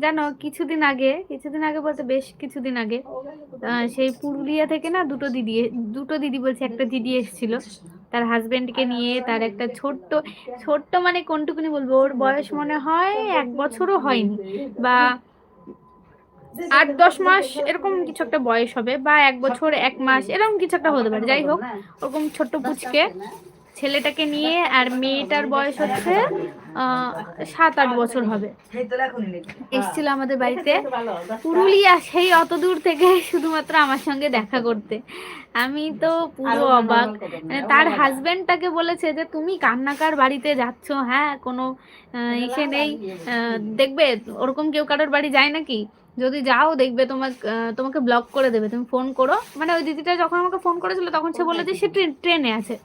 জানো কিছুদিন আগে বলতে বেশ কিছুদিন আগে সেই পুরুলিয়া থেকে না দুটো দিদি বলছে, একটা দিদি এসেছিল তার হাজবেন্ডকে নিয়ে। তার একটা ছোট্ট ছোট্ট মানে কোনটুকুনি বলবো, ওর বয়স মনে হয় 1 বছরও হয়নি, বা 8-10 মাস এরকম কিছু একটা বয়স হবে, বা 1 বছর 1 মাস এরকম কিছু একটা হতে পারে। যাই হোক, ওরকম ছোট্ট পুচকে ছেলেটাকে নিয়ে, আর মেয়েটার বয়স হচ্ছে 7-8 বছর হবে, এসেছিল আমাদের বাড়িতে পুরুলিয়া, সেই অত দূর থেকে শুধুমাত্র আমার সঙ্গে দেখা করতে। আমি তো পুরো অবাক। মানে তার হাজবেন্ড তাকে বলেছে যে তুমি কান্নাকার বাড়িতে যাচ্ছ, হ্যাঁ কোনো ইসে নেই, দেখবে ওরকম কেউ কারোর বাড়ি যায় নাকি, যদি যাও দেখবে তোমাকে ব্লক করে দেবে, তুমি ফোন করো। মানে ওই দিদিটা যখন আমাকে ফোন করেছিল তখন সে বললো যে সে ট্রেনে আছে।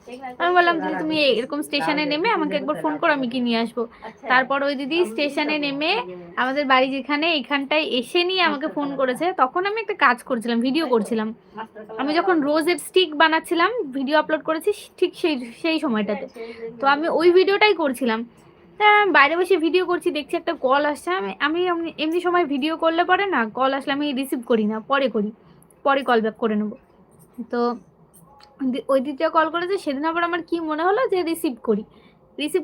আমি বললাম যে তুমি এরকম স্টেশনে নেমে আমাকে একবার ফোন করো, আমি কি নিয়ে আসবো। তারপর ওই দিদি স্টেশনে নেমে আমাদের বাড়ি যেখানে, এখানটায় এসে নিয়ে আমাকে ফোন করেছে। তখন আমি একটা কাজ করছিলাম, ভিডিও করছিলাম। আমি যখন রোজের স্টিক বানাচ্ছিলাম, ভিডিও আপলোড করেছি ঠিক সেই সময়টাতে, তো আমি ওই ভিডিওটাই করছিলাম। বাইরে বসে ভিডিও করছি, দেখছি একটা কল আসছে। আমি এমনি সময় ভিডিও করলে পরে না, কল আসলে আমি রিসিভ করি না, পরে করি, পরে কল ব্যাক করে নেবো। তো ওই দিদিটা কল করেছে সেদিন, আবার আমার কি মনে হলো যে রিসিভ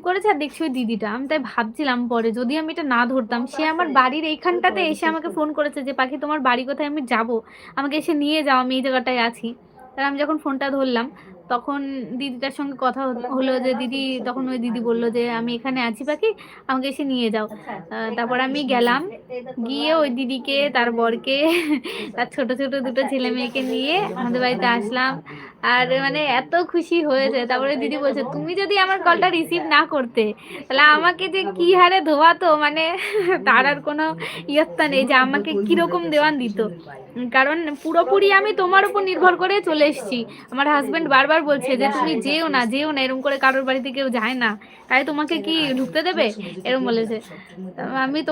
করেছে, আর দেখছি ওই দিদিটা। আমি তাই ভাবছিলাম পরে যদি আমি এটা না ধরতাম, সে আমার বাড়ির এইখানটাতে এসে আমাকে ফোন করেছে যে পাখি তোমার বাড়ি কোথায়, আমি যাব, আমাকে এসে নিয়ে যাও, আমি এই জায়গাটায় আছি। তার আমি যখন ফোনটা ধরলাম তখন দিদিটার সঙ্গে কথা হলো যে দিদি, তখন ওই দিদি বললো যে আমি এখানে আছি পাখি, আমাকে এসে নিয়ে যাও। তারপর আমি গেলাম, গিয়ে ওই দিদিকে, তার বরকে, তার ছোট ছোট দুটো ছেলে মেয়েকে নিয়ে আমাদের বাড়িতে আসলাম। আর মানে এত খুশি হয়েছে। তারপরে দিদি বলছে তুমি যদি আমার কলটা রিসিভ না করতে, তাহলে আমাকে যে কি হারে ধোয়াতো, মানে তার আর কোনো ইয়ত্তা নেই যে আমাকে কিরকম দেওয়ান দিত। কারণ পুরোপুরি আমি তোমার উপর নির্ভর করে চলে এসেছি। আমার হাজবেন্ড বারবার বলছে যে তুমি যেও না, এরকম করে কারোর বাড়িতে কেউ যায় না, তাই তোমাকে কি ঢুকতে দেবে, এরকম বলেছে। আমি তোমার